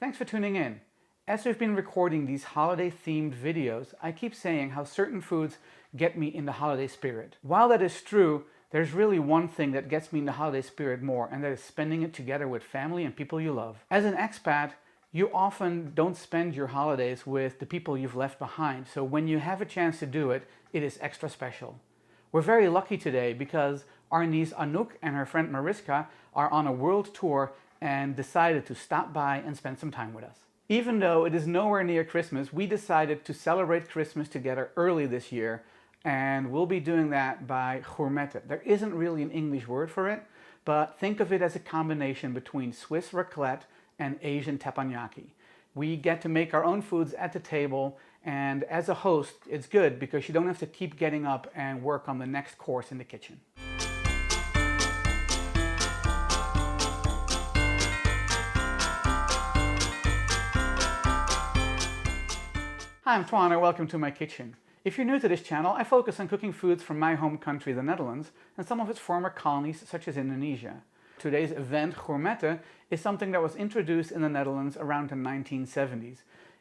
Thanks for tuning in. As we've been recording these holiday-themed videos, I keep saying how certain foods get me in the holiday spirit. While that is true, there's really one thing that gets me in the holiday spirit more, and that is spending it together with family and people you love. As an expat, you often don't spend your holidays with the people you've left behind, so when you have a chance to do it, it is extra special. We're very lucky today because our niece Anouk and her friend Mariska are on a world tour and decided to stop by and spend some time with us. Even though it is nowhere near Christmas, we decided to celebrate Christmas together early this year, and we'll be doing that by gourmetten. There isn't really an English word for it, but think of it as a combination between Swiss raclette and Asian teppanyaki. We get to make our own foods at the table, and as a host, it's good because you don't have to keep getting up and work on the next course in the kitchen. Hi, I'm Twan and welcome to my kitchen. If you're new to this channel, I focus on cooking foods from my home country, the Netherlands, and some of its former colonies, such as Indonesia. Today's event, gourmetten, is something that was introduced in the Netherlands around the 1970s.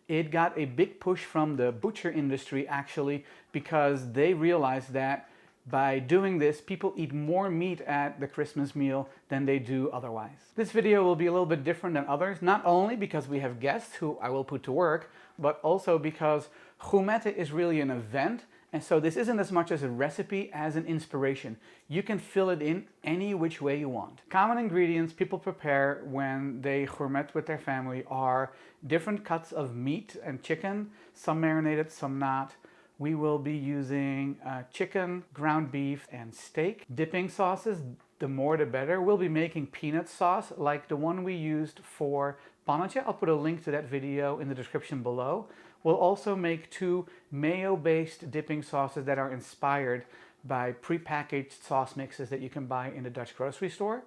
It got a big push from the butcher industry, actually, because they realized that by doing this, people eat more meat at the Christmas meal than they do otherwise. This video will be a little bit different than others, not only because we have guests who I will put to work, but also because gourmetten is really an event, and so this isn't as much as a recipe as an inspiration. You can fill it in any which way you want. Common ingredients people prepare when they gourmet with their family are different cuts of meat and chicken, some marinated, some not. We will be using chicken, ground beef, and steak. Dipping sauces, the more the better. We'll be making peanut sauce like the one we used for pannetje. I'll put a link to that video in the description below. We'll also make 2 mayo-based dipping sauces that are inspired by pre-packaged sauce mixes that you can buy in the Dutch grocery store.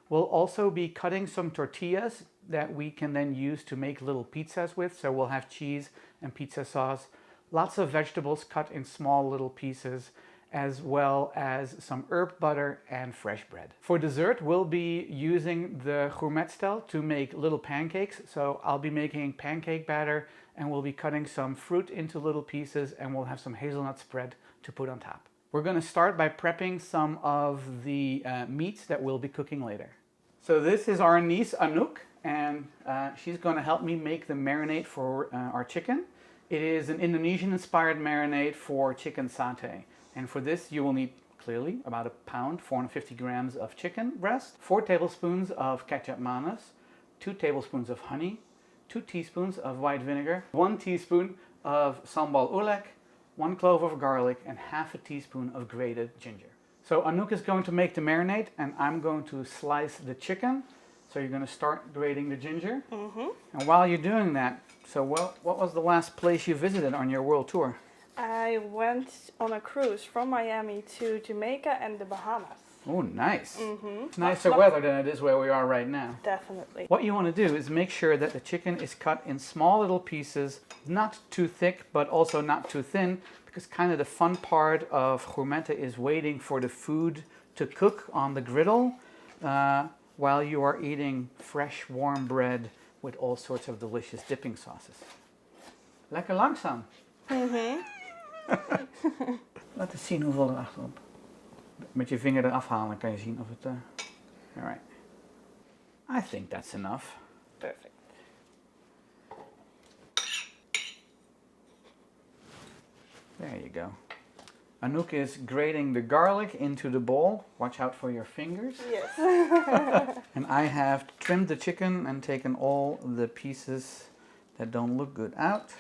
We'll also be cutting some tortillas that we can then use to make little pizzas with. So we'll have cheese and pizza sauce. Lots of vegetables cut in small little pieces, as well as some herb butter and fresh bread. For dessert, we'll be using the gourmetstel to make little pancakes. So I'll be making pancake batter and we'll be cutting some fruit into little pieces and we'll have some hazelnut spread to put on top. We're going to start by prepping some of the meats that we'll be cooking later. So this is our niece Anouk, and she's going to help me make the marinade for our chicken. It is an Indonesian-inspired marinade for chicken satay. And for this, you will need, clearly, about a pound, 450 grams of chicken breast, 4 tablespoons of ketchup manis, 2 tablespoons of honey, 2 teaspoons of white vinegar, 1 teaspoon of sambal oelek, 1 clove of garlic, and half a teaspoon of grated ginger. So Anouk is going to make the marinade, and I'm going to slice the chicken. So you're going to start grating the ginger. And while you're doing that, so what was the last place you visited on your world tour? I went on a cruise from Miami to Jamaica and the Bahamas. Oh, nice. It's nicer weather than it is where we are right now. Definitely. What you want to do is make sure that the chicken is cut in small little pieces, not too thick, but also not too thin, because kind of the fun part of gourmetten is waiting for the food to cook on the griddle while you are eating fresh, warm bread with all sorts of delicious dipping sauces. Lekker langzaam. Laten zien hoeveel erachterop. Met je vinger eraf halen kan je zien of het... Alright. I think that's enough. Perfect. There you go. Anouk is grating the garlic into the bowl. Watch out for your fingers. Yes. And I have trimmed the chicken and taken all the pieces that don't look good out.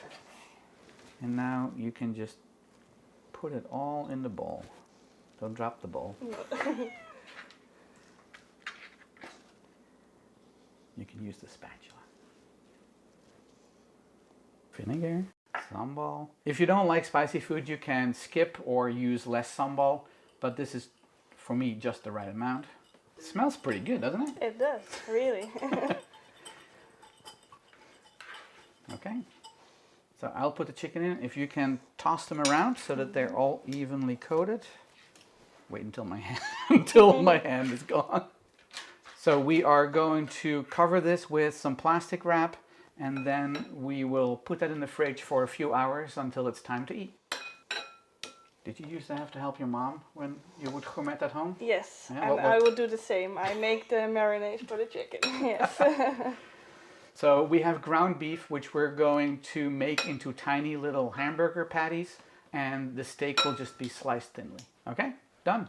And now you can just put it all in the bowl. Don't drop the bowl. You can use the spatula. Vinegar, sambal. If you don't like spicy food, you can skip or use less sambal, but this is, for me, just the right amount. It smells pretty good, doesn't it? It does, really. Okay. So I'll put the chicken in. If you can toss them around so that they're all evenly coated. Wait until my hand, until my hand is gone. So we are going to cover this with some plastic wrap and then we will put that in the fridge for a few hours until it's time to eat. Did you used to have to help your mom when you would gourmet at home? Yes, Yeah, and I will do the same. I make the marinade for the chicken. Yes. So we have ground beef, which we're going to make into tiny little hamburger patties, and the steak will just be sliced thinly. Okay, done.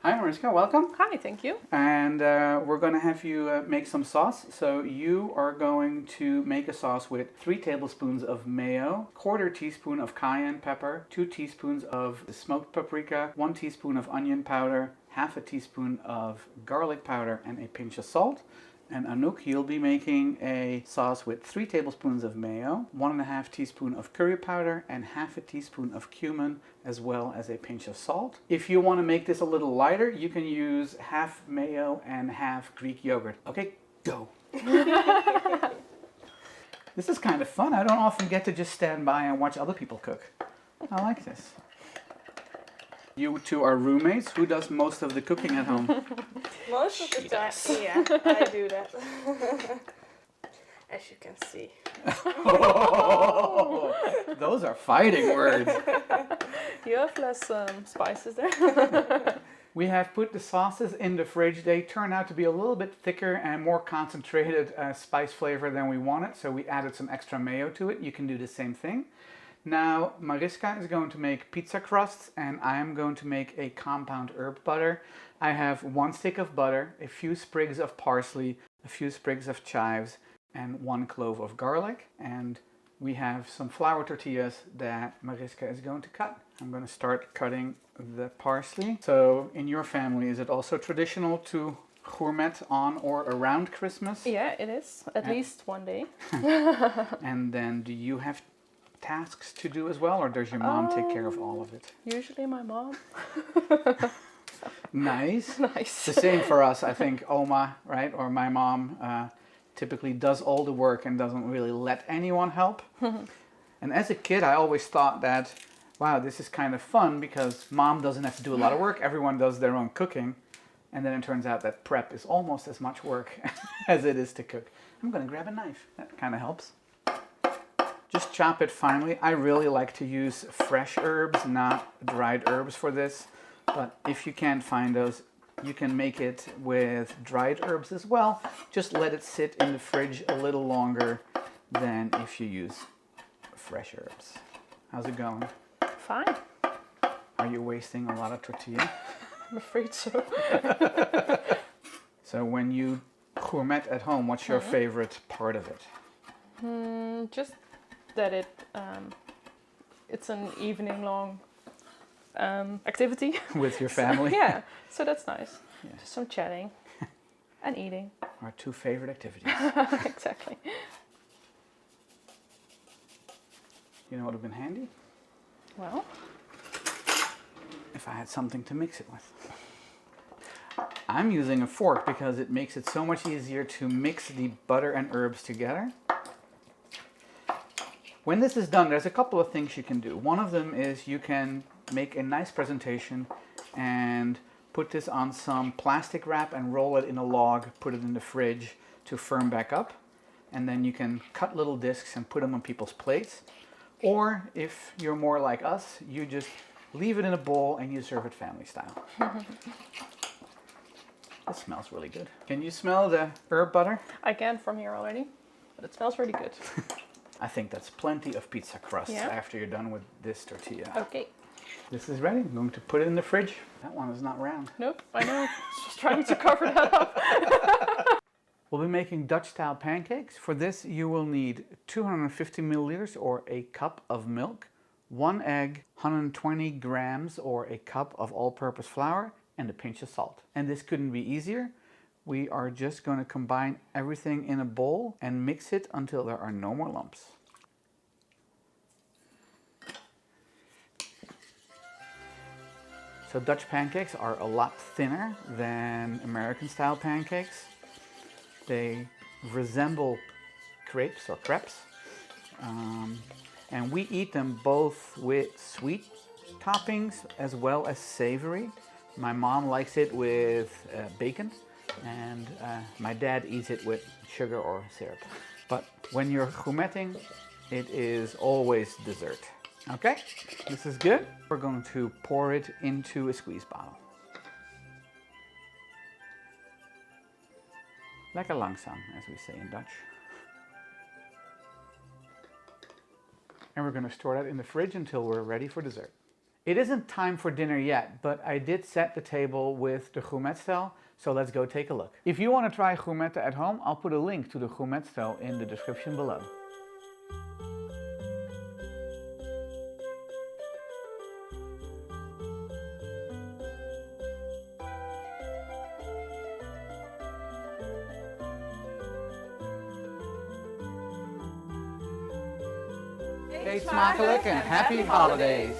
Hi Mariska, welcome. Hi, thank you. And we're going to have you make some sauce. So you are going to make a sauce with 3 tablespoons of mayo, 1/4 teaspoon of cayenne pepper, 2 teaspoons of smoked paprika, 1 teaspoon of onion powder, 1/2 teaspoon of garlic powder, and a pinch of salt. And Anouk, you'll be making a sauce with 3 tablespoons of mayo, 1.5 teaspoon of curry powder, and 1/2 teaspoon of cumin, as well as a pinch of salt. If you want to make this a little lighter, you can use 1/2 mayo and 1/2 Greek yogurt. Okay, go. This is kind of fun. I don't often get to just stand by and watch other people cook. I like this. You two are roommates. Who does most of the cooking at home? Most of the time, yeah, I do that. As you can see. Oh, those are fighting words. You have less spices there. We have put the sauces in the fridge. They turn out to be a little bit thicker and more concentrated spice flavor than we wanted, so we added some extra mayo to it. You can do the same thing. Now, Mariska is going to make pizza crusts, and I am going to make a compound herb butter. I have 1 stick of butter, a few sprigs of parsley, a few sprigs of chives, and 1 clove of garlic. And we have some flour tortillas that Mariska is going to cut. I'm going to start cutting the parsley. So, in your family, is it also traditional to gourmet on or around Christmas? Yeah, it is. At least one day. And then do you have tasks to do as well, or does your mom take care of all of it? Usually my mom. Nice. Nice. The same for us. I think Oma, right, or my mom typically does all the work and doesn't really let anyone help. And as a kid, I always thought that, wow, this is kind of fun because mom doesn't have to do a lot of work. Everyone does their own cooking. And then it turns out that prep is almost as much work as it is to cook. I'm going to grab a knife. That kind of helps. Just chop it finely. I really like to use fresh herbs, not dried herbs for this. But if you can't find those, you can make it with dried herbs as well. Just let it sit in the fridge a little longer than if you use fresh herbs. How's it going? Fine. Are you wasting a lot of tortilla? I'm afraid so. So when you gourmet at home, what's your favorite part of it? Just that it's an evening long activity. With your family? Yeah, so that's nice. Yeah. Just some chatting and eating. Our 2 favorite activities. Exactly. You know what would have been handy? Well, If I had something to mix it with. I'm using a fork because it makes it so much easier to mix the butter and herbs together. When this is done, there's a couple of things you can do. One of them is you can make a nice presentation and put this on some plastic wrap and roll it in a log, put it in the fridge to firm back up. And then you can cut little discs and put them on people's plates. Or if you're more like us, you just leave it in a bowl and you serve it family style. This smells really good. Can you smell the herb butter? I can from here already, but it smells really good. I think that's plenty of pizza crust Yeah. after you're done with this tortilla. Okay. This is ready. I'm going to put it in the fridge. That one is not round. Nope, I know. Just trying to cover that up. We'll be making Dutch style pancakes. For this you will need 250 milliliters or a cup of milk, 1 egg, 120 grams or a cup of all-purpose flour, and a pinch of salt. And this couldn't be easier. We are just going to combine everything in a bowl and mix it until there are no more lumps. So Dutch pancakes are a lot thinner than American style pancakes. They resemble crepes or crepes. And we eat them both with sweet toppings as well as savory. My mom likes it with bacon, and my dad eats it with sugar or syrup. But when you're gourmetting, it is always dessert. Okay, this is good. We're going to pour it into a squeeze bottle. Lekker langzaam, as we say in Dutch. And we're going to store that in the fridge until we're ready for dessert. It isn't time for dinner yet, but I did set the table with the gourmetstel, so let's go take a look. If you want to try gourmetten at home, I'll put a link to the gourmetstel in the description below. Eet smakelijk and happy holidays!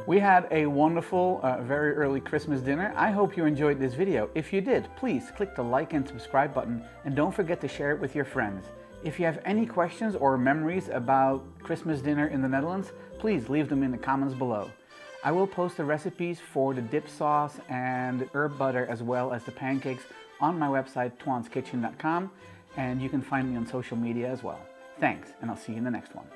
We had a wonderful, very early Christmas dinner. I hope you enjoyed this video. If you did, please click the like and subscribe button and don't forget to share it with your friends. If you have any questions or memories about Christmas dinner in the Netherlands, please leave them in the comments below. I will post the recipes for the dip sauce and herb butter as well as the pancakes on my website twanskitchen.com, and you can find me on social media as well. Thanks, and I'll see you in the next one.